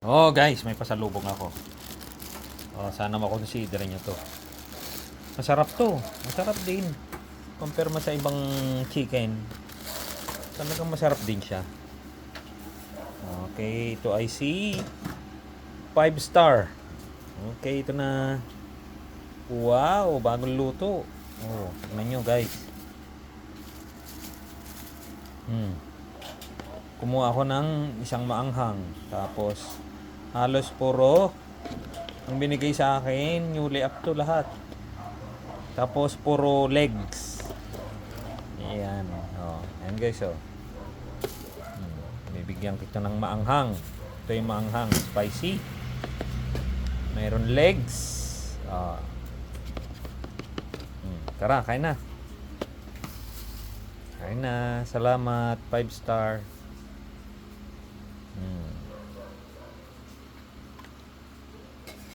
Oh guys, may pasalubong ako. Oh, sana makonsider nyo to. Masarap to. Masarap din. Compare mo sa ibang chicken. Talagang masarap din siya. Okay, ito ay si 5 star. Okay, ito na. Wow, bagong luto. Oh, tignan nyo guys. Kumuha ako ng isang maanghang. Tapos, halos puro ang binigay sa akin, newly up to lahat. Tapos puro legs. Ayan. Oh, ayan guys oh. Bibigyan kita ng maanghang. Ito yung maanghang, spicy. Mayroon legs. Ah. Tara, kain na. Kain na. Salamat, 5 star.